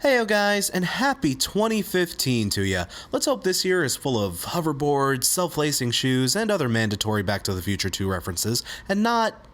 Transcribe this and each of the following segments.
Heyo guys, and happy 2015 to ya. Let's hope this year is full of hoverboards, self-lacing shoes, and other mandatory Back to the Future 2 references, and not,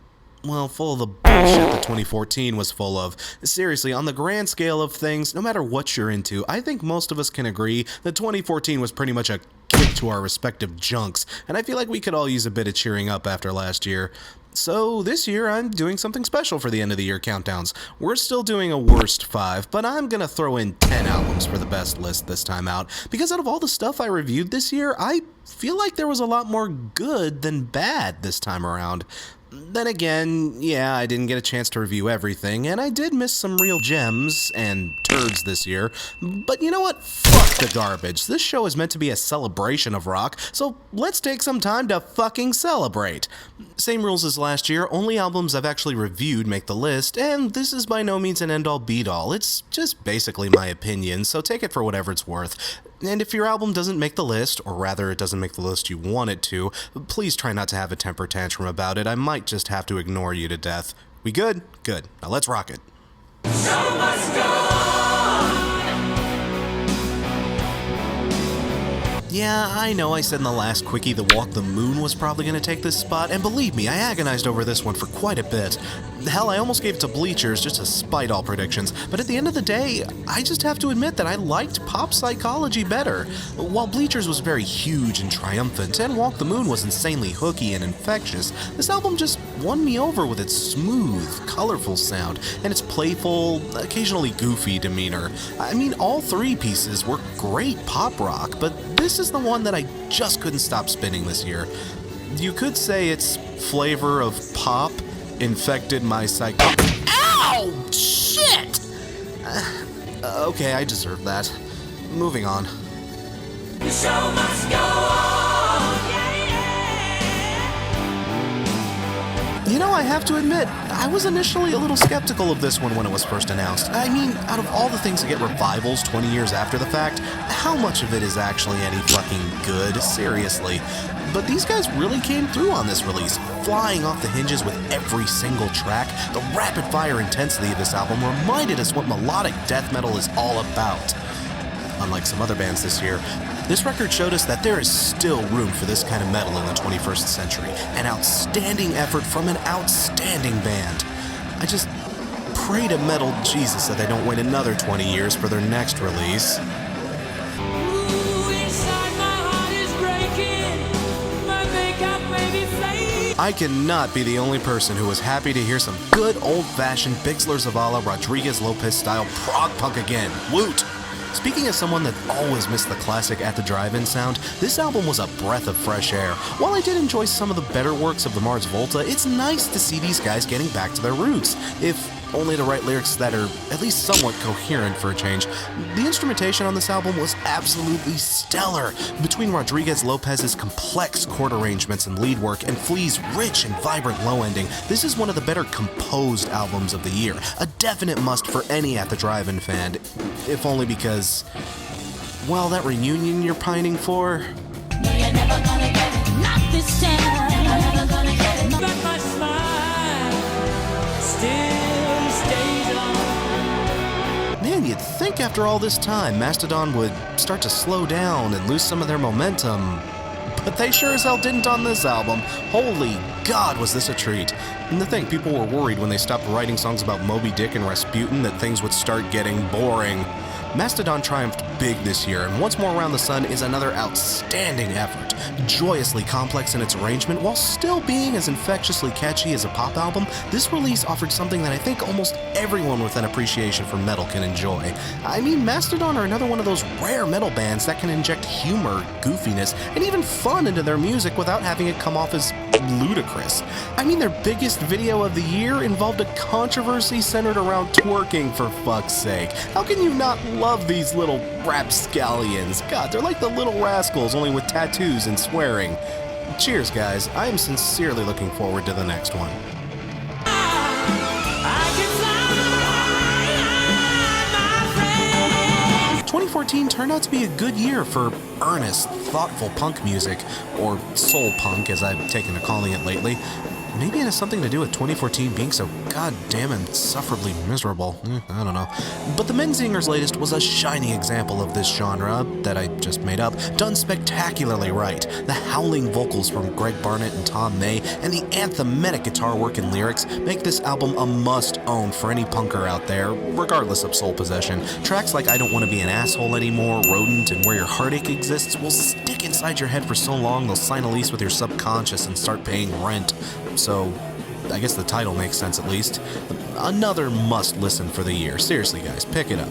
well, full of the bullshit that 2014 was full of. Seriously, on the grand scale of things, no matter what you're into, I think most of us can agree that 2014 was pretty much a kick to our respective junks, and I feel like we could all use a bit of cheering up after last year. So this year, I'm doing something special for the end of the year countdowns. We're still doing a worst 5, but I'm gonna throw in 10 albums for the best list this time out, because out of all the stuff I reviewed this year, I feel like there was a lot more good than bad this time around. Then again, yeah, I didn't get a chance to review everything, and I did miss some real gems and turds this year, but you know what? Fuck the garbage. This show is meant to be a celebration of rock, so let's take some time to fucking celebrate. Same rules as last year, only albums I've actually reviewed make the list, and this is by no means an end-all be-all. It's just basically my opinion, so take it for whatever it's worth. And if your album doesn't make the list, or rather it doesn't make the list you want it to, please try not to have a temper tantrum about it. I might just have to ignore you to death. We good? Good. Now let's rock it. Show must go on. Yeah, I know I said in the last Quickie the Walk the Moon was probably going to take this spot, and believe me, I agonized over this one for quite a bit. Hell, I almost gave it to Bleachers just to spite all predictions, but at the end of the day, I just have to admit that I liked Pop Psychology better. While Bleachers was very huge and triumphant, and Walk the Moon was insanely hooky and infectious, this album just won me over with its smooth, colorful sound, and its playful, occasionally goofy demeanor. I mean, all three pieces were great pop rock, but this is the one that I just couldn't stop spinning this year. You could say its flavor of pop infected my psycho- Ow! Shit! Okay, I deserve that. Moving on. The show must go on. You know, I have to admit, I was initially a little skeptical of this one when it was first announced. I mean, out of all the things that get revivals 20 years after the fact, how much of it is actually any fucking good? Seriously. But these guys really came through on this release, flying off the hinges with every single track. The rapid-fire intensity of this album reminded us what melodic death metal is all about. Unlike some other bands this year, this record showed us that there is still room for this kind of metal in the 21st century. An outstanding effort from an outstanding band. I just pray to metal Jesus that they don't wait another 20 years for their next release. I cannot be the only person who was happy to hear some good old-fashioned Bixler Zavala Rodriguez Lopez style prog punk again. Woot! Speaking as someone that always missed the classic At the Drive-In sound, this album was a breath of fresh air. While I did enjoy some of the better works of the Mars Volta, it's nice to see these guys getting back to their roots, if only to write lyrics that are at least somewhat coherent for a change. The instrumentation on this album was absolutely stellar. Between Rodriguez Lopez's complex chord arrangements and lead work and Flea's rich and vibrant low ending, this is one of the better composed albums of the year. A definite must for any At the Drive-In fan, if only because, well, that reunion you're pining for? No, you're never gonna get it, not this time. You're never gonna get it. But my smile still stays on. Man, you'd think after all this time, Mastodon would start to slow down and lose some of their momentum. But they sure as hell didn't on this album. Holy God, was this a treat. And to think people were worried when they stopped writing songs about Moby Dick and Rasputin that things would start getting boring. Mastodon triumphed big this year, and Once More Around the Sun is another outstanding effort. Joyously complex in its arrangement, while still being as infectiously catchy as a pop album, this release offered something that I think almost everyone with an appreciation for metal can enjoy. I mean, Mastodon are another one of those rare metal bands that can inject humor, goofiness, and even fun into their music without having it come off as ludicrous. I mean, their biggest video of the year involved a controversy centered around twerking, for fuck's sake. How can you not love these little rapscallions? God, they're like the Little Rascals, only with tattoos and swearing. Cheers, guys. I am sincerely looking forward to the next one. 2014 turned out to be a good year for earnest, thoughtful punk music, or soul punk as I've taken to calling it lately. Maybe it has something to do with 2014 being so goddamn insufferably miserable. I don't know. But the Menzingers' latest was a shining example of this genre that I just made up, done spectacularly right. The howling vocals from Greg Barnett and Tom May, and the anthematic guitar work and lyrics make this album a must-own for any punker out there, regardless of soul possession. Tracks like I Don't Want to Be an Asshole Anymore, Rodent, and Where Your Heartache Exists will stick inside your head for so long they'll sign a lease with your subconscious and start paying rent. So, I guess the title makes sense at least. Another must-listen for the year. Seriously, guys, pick it up.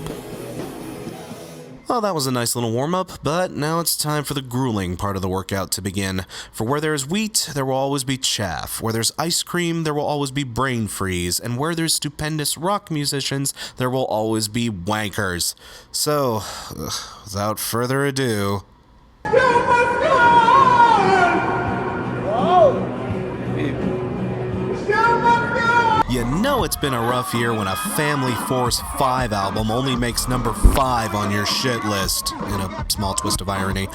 Well, that was a nice little warm-up, but now it's time for the grueling part of the workout to begin. For where there's wheat, there will always be chaff. Where there's ice cream, there will always be brain freeze. And where there's stupendous rock musicians, there will always be wankers. So, without further ado... You know it's been a rough year when a Family Force 5 album only makes number 5 on your shit list, in a small twist of irony.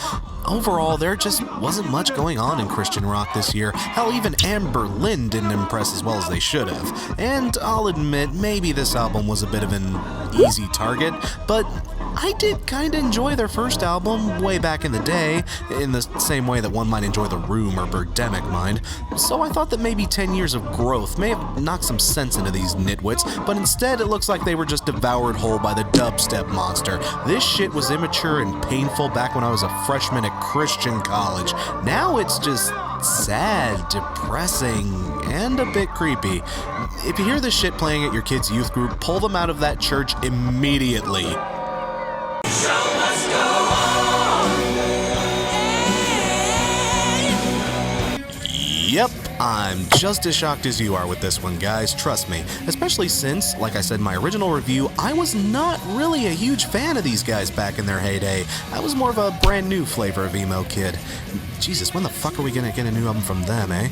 Overall, there just wasn't much going on in Christian rock this year. Hell, even Anne Boleyn didn't impress as well as they should have. And I'll admit, maybe this album was a bit of an easy target, but I did kinda enjoy their first album way back in the day, in the same way that one might enjoy The Room or Birdemic Mind. So I thought that maybe 10 years of growth may have knocked some sense into these nitwits, but instead it looks like they were just devoured whole by the dubstep monster. This shit was immature and painful back when I was a freshman at Christian college. Now it's just sad, depressing, and a bit creepy. If you hear this shit playing at your kid's youth group, pull them out of that church immediately. Show must go on. Yep, I'm just as shocked as you are with this one, guys, trust me. Especially since, like I said in my original review, I was not really a huge fan of these guys back in their heyday. I was more of a brand new flavor of emo kid. Jesus, when the fuck are we gonna get a new album from them, eh?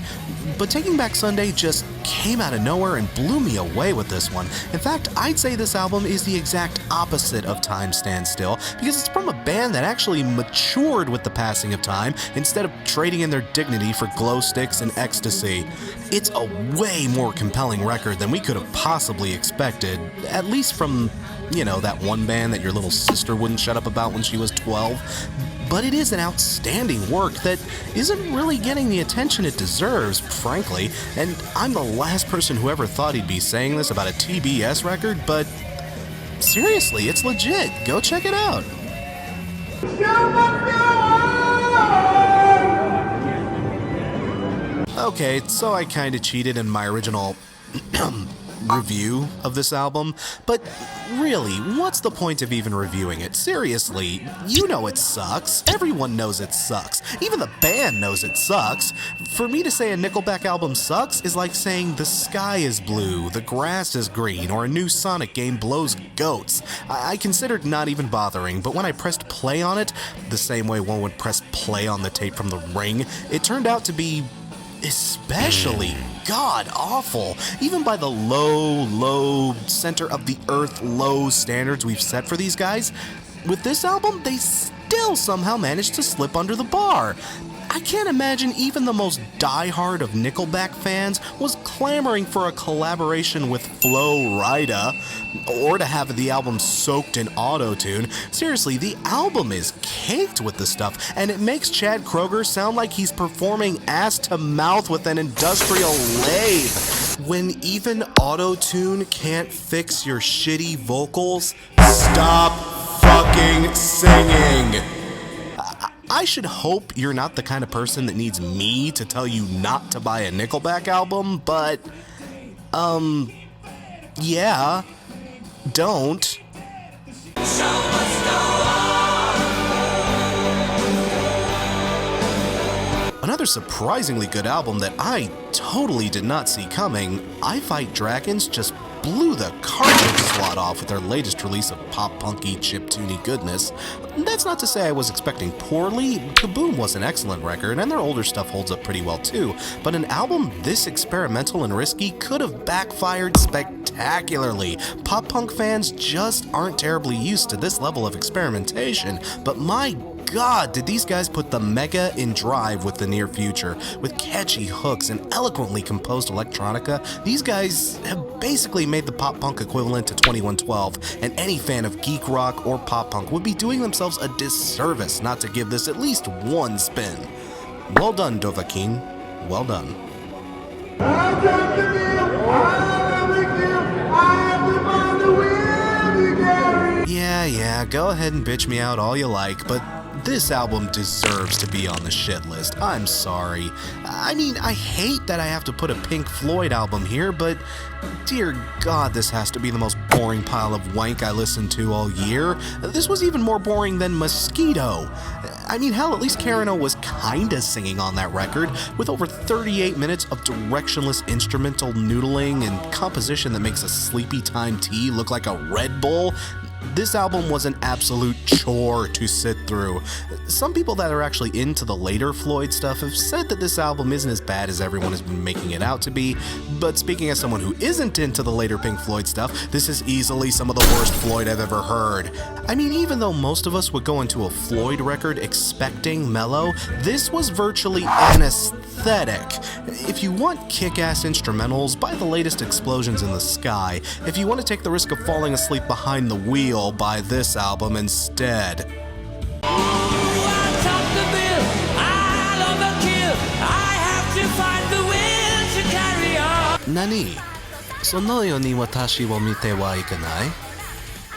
But Taking Back Sunday just came out of nowhere and blew me away with this one. In fact, I'd say this album is the exact opposite of Time Stands Still, because it's from a band that actually matured with the passing of time instead of trading in their dignity for glow sticks and ecstasy. It's a way more compelling record than we could have possibly expected, at least from, you know, that one band that your little sister wouldn't shut up about when she was 12. But it is an outstanding work that isn't really getting the attention it deserves, frankly, and I'm the last person who ever thought he'd be saying this about a TBS record, but seriously, it's legit. Go check it out. Okay, so I kinda cheated in my original review of this album, but really, what's the point of even reviewing it? Seriously, you know it sucks. Everyone knows it sucks. Even the band knows it sucks. For me to say a Nickelback album sucks is like saying the sky is blue, the grass is green, or a new Sonic game blows goats. I considered not even bothering, but when I pressed play on it, the same way one would press play on the tape from The Ring, it turned out to be especially god-awful, even by the low, center-of-the-earth low standards we've set for these guys. With this album, they still somehow managed to slip under the bar. I can't imagine even the most diehard of Nickelback fans was clamoring for a collaboration with Flo Rida, or to have the album soaked in auto-tune. Seriously, the album is caked with the stuff, and it makes Chad Kroeger sound like he's performing ass to mouth with an industrial lathe. When even auto-tune can't fix your shitty vocals, stop fucking singing. I should hope you're not the kind of person that needs me to tell you not to buy a Nickelback album, but, yeah, don't. Another surprisingly good album that I totally did not see coming, I Fight Dragons, just blew the cartridge slot off with their latest release of pop-punky, chiptune goodness. That's not to say I was expecting poorly. Kaboom was an excellent record, and their older stuff holds up pretty well too, but an album this experimental and risky could have backfired spectacularly. Pop-punk fans just aren't terribly used to this level of experimentation, but my God, did these guys put the mega in drive with the near future. With catchy hooks and eloquently composed electronica, these guys have basically made the pop-punk equivalent to 2112, and any fan of geek rock or pop-punk would be doing themselves a disservice not to give this at least one spin. Well done, Dovahkiin. Well done. Yeah, go ahead and bitch me out all you like, but this album deserves to be on the shit list. I'm sorry. I mean, I hate that I have to put a Pink Floyd album here, but dear God, this has to be the most boring pile of wank I listened to all year. This was even more boring than Mosquito. I mean, hell, at least Karen O was kinda singing on that record, with over 38 minutes of directionless instrumental noodling and composition that makes a sleepy time tea look like a Red Bull. This album was an absolute chore to sit through. Some people that are actually into the later Floyd stuff have said that this album isn't as bad as everyone has been making it out to be, but speaking as someone who isn't into the later Pink Floyd stuff, this is easily some of the worst Floyd I've ever heard. I mean, even though most of us would go into a Floyd record expecting mellow, this was virtually an aesthetic. If you want kick-ass instrumentals, buy the latest Explosions in the Sky. If you want to take the risk of falling asleep behind the wheel, buy this album instead. Nani? そのように私を見てはいけない？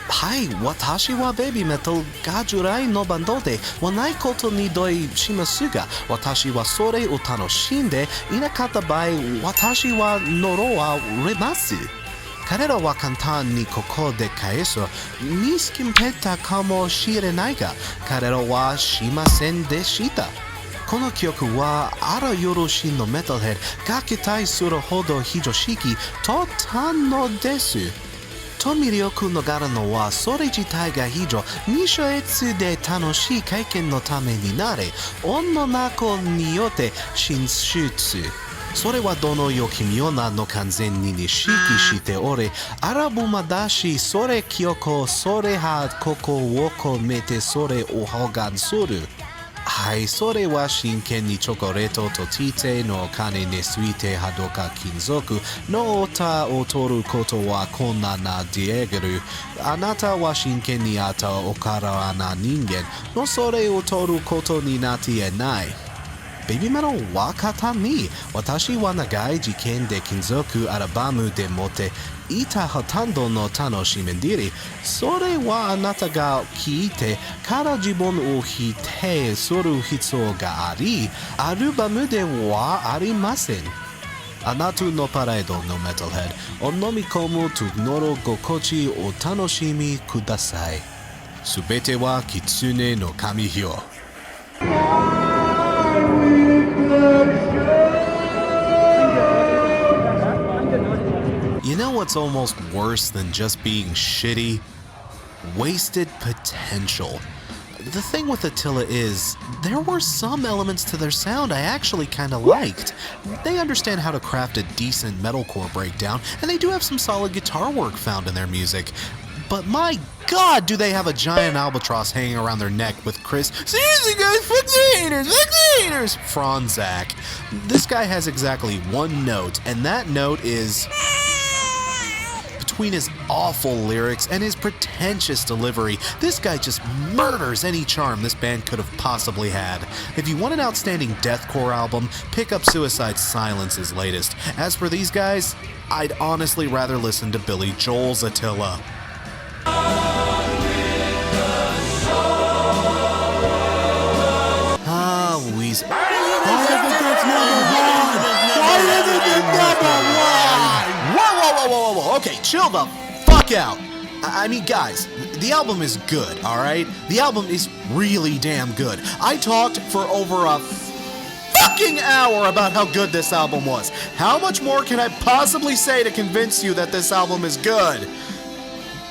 はい、私はベビーメタルが従来のバンドではないことに同意しますが、私はそれを楽しんでいなかった場合、私は呪われます。彼らは簡単にここで返す見つけたかもしれないが、彼らはしませんでした。この曲はあらゆる真のメタルヘッドが期待するほど非常識と堪能です。と魅力のがあるのはそれ自体が非常に秀逸で楽しい経験のためになれ、音の中によって進出。それはどのよ奇妙なの完全に認識しており、アルバムだし、それ記憶、それは心を込めてそれを表現する。はい、それは真剣にチョコレートとティテの金についてはどか金属の歌を取ることは困難なディエグル。あなたは真剣にあったおからな人間のそれを取ることになっていない。ベビーメタルは簡単に私は長い事件で金属アルバムで持っていたほとんどの楽しみでり、それはあなたが聞いてから自分を否定する必要があり、アルバムではありません。あなたのパレードのメタルヘッドを飲み込むと乗り心地を楽しみください。すべては狐の神よ。You know what's almost worse than just being shitty? Wasted potential. The thing with Attila is, there were some elements to their sound I actually kinda liked. They understand how to craft a decent metalcore breakdown, and they do have some solid guitar work found in their music. But my God, do they have a giant albatross hanging around their neck with Chris, seriously guys, fuck the haters, Franzak. This guy has exactly one note, and that note is... Between his awful lyrics and his pretentious delivery, this guy just murders any charm this band could have possibly had. If you want an outstanding deathcore album, pick up Suicide Silence's latest. As for these guys, I'd honestly rather listen to Billy Joel's Attila. Weezer. Why isn't this number one? Whoa. Okay, chill the fuck out. I mean, guys, the album is good, alright? The album is really damn good. I talked for over a fucking hour about how good this album was. How much more can I possibly say to convince you that this album is good?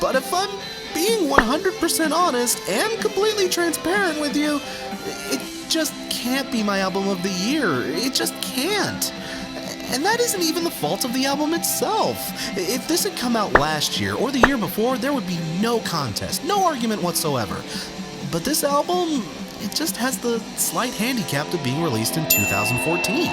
But if I'm being 100% honest and completely transparent with you, it just can't be my album of the year. It just can't. And that isn't even the fault of the album itself. If this had come out last year or the year before, there would be no contest, no argument whatsoever. But this album, it just has the slight handicap of being released in 2014.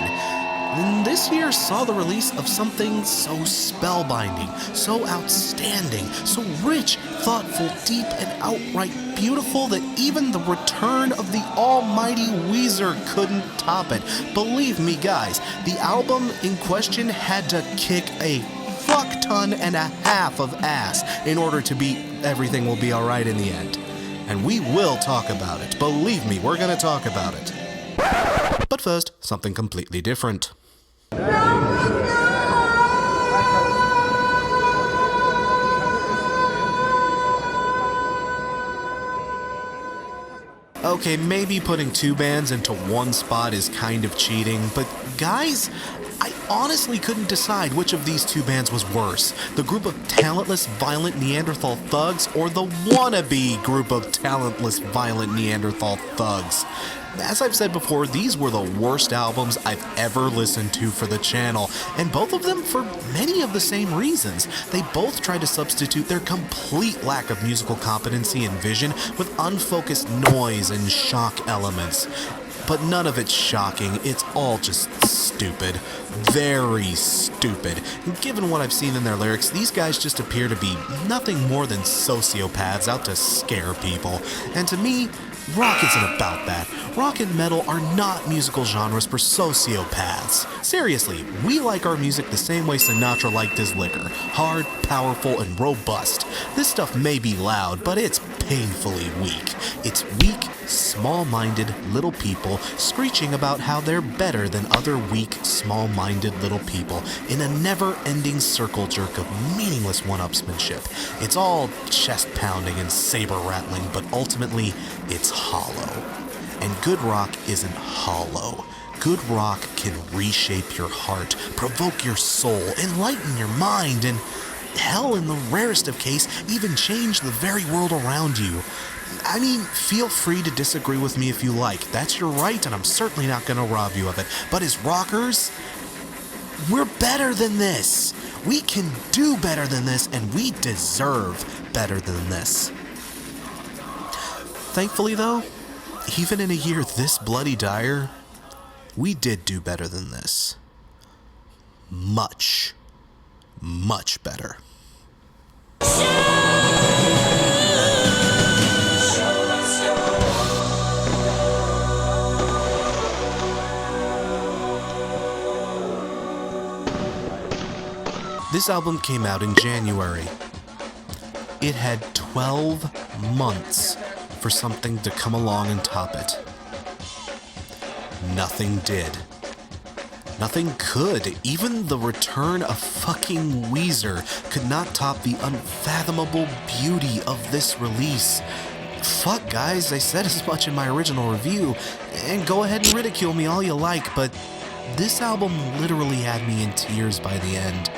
And this year saw the release of something so spellbinding, so outstanding, so rich, thoughtful, deep, and outright beautiful that even the return of the almighty Weezer couldn't top it. Believe me, guys, the album in question had to kick a fuck ton and a half of ass in order to beat Everything Will Be Alright in the end. And we will talk about it. Believe me, we're gonna talk about it. But first, something completely different. Okay, maybe putting two bands into one spot is kind of cheating, but guys, I honestly couldn't decide which of these two bands was worse. The group of talentless, violent Neanderthal thugs, or the wannabe group of talentless, violent Neanderthal thugs. As I've said before, these were the worst albums I've ever listened to for the channel, and both of them for many of the same reasons. They both tried to substitute their complete lack of musical competency and vision with unfocused noise and shock elements. But none of it's shocking, it's all just stupid. Very stupid. And given what I've seen in their lyrics, these guys just appear to be nothing more than sociopaths out to scare people. And to me, rock isn't about that. Rock and metal are not musical genres for sociopaths. Seriously, we like our music the same way Sinatra liked his liquor. Hard, powerful, and robust. This stuff may be loud, but it's painfully weak. It's weak, small-minded little people screeching about how they're better than other weak, small-minded little people in a never-ending circle jerk of meaningless one-upsmanship. It's all chest-pounding and saber-rattling, but ultimately, it's hollow. And good rock isn't hollow. Good rock can reshape your heart, provoke your soul, enlighten your mind, and hell, in the rarest of cases, even change the very world around you. I mean, feel free to disagree with me if you like. That's your right, and I'm certainly not going to rob you of it. But as rockers, we're better than this. We can do better than this, and we deserve better than this. Thankfully, though, even in a year this bloody dire, we did do better than this. Much, much better. This album came out in January. It had 12 months for something to come along and top it. Nothing did. Nothing could. Even the return of fucking Weezer could not top the unfathomable beauty of this release. Fuck, guys, I said as much in my original review, and go ahead and ridicule me all you like, but this album literally had me in tears by the end.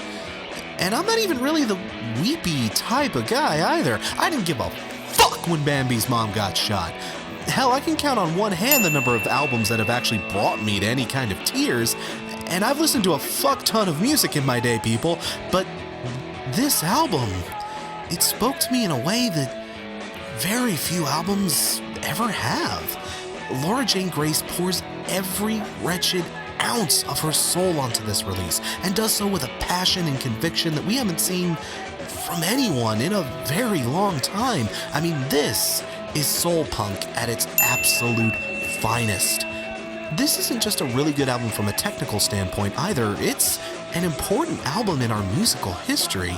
And I'm not even really the weepy type of guy either. I didn't give a fuck when Bambi's mom got shot. Hell, I can count on one hand the number of albums that have actually brought me to any kind of tears, and I've listened to a fuck ton of music in my day, people, but this album, it spoke to me in a way that very few albums ever have. Laura Jane Grace pours every wretched ounce of her soul onto this release, and does so with a passion and conviction that we haven't seen from anyone in a very long time. I mean, this is soul punk at its absolute finest. This isn't just a really good album from a technical standpoint either, it's an important album in our musical history.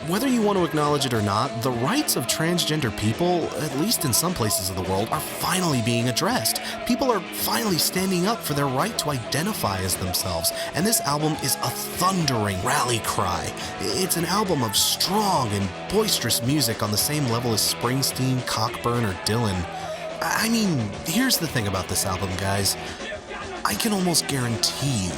Whether you want to acknowledge it or not, the rights of transgender people, at least in some places of the world, are finally being addressed. People are finally standing up for their right to identify as themselves, and this album is a thundering rally cry. It's an album of strong and boisterous music on the same level as Springsteen, Cockburn, or Dylan. I mean, here's the thing about this album, guys. I can almost guarantee you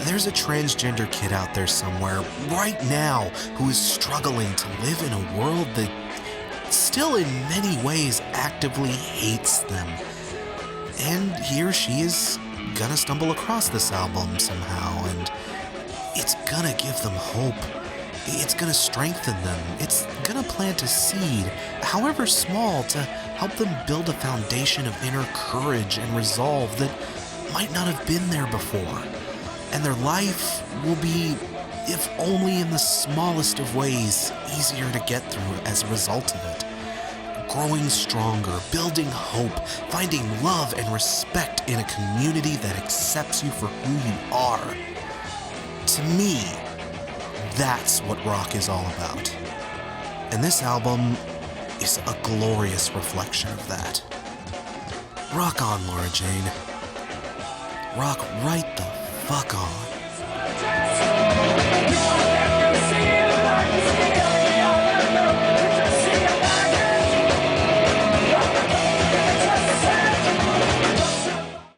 there's a transgender kid out there somewhere right now who is struggling to live in a world that still in many ways actively hates them. And he or she is gonna stumble across this album somehow, and it's gonna give them hope. It's gonna strengthen them. It's gonna plant a seed, however small, to help them build a foundation of inner courage and resolve that might not have been there before. And their life will be, if only in the smallest of ways, easier to get through as a result of it. Growing stronger, building hope, finding love and respect in a community that accepts you for who you are. To me, that's what rock is all about. And this album is a glorious reflection of that. Rock on, Laura Jane. Rock right the fuck on.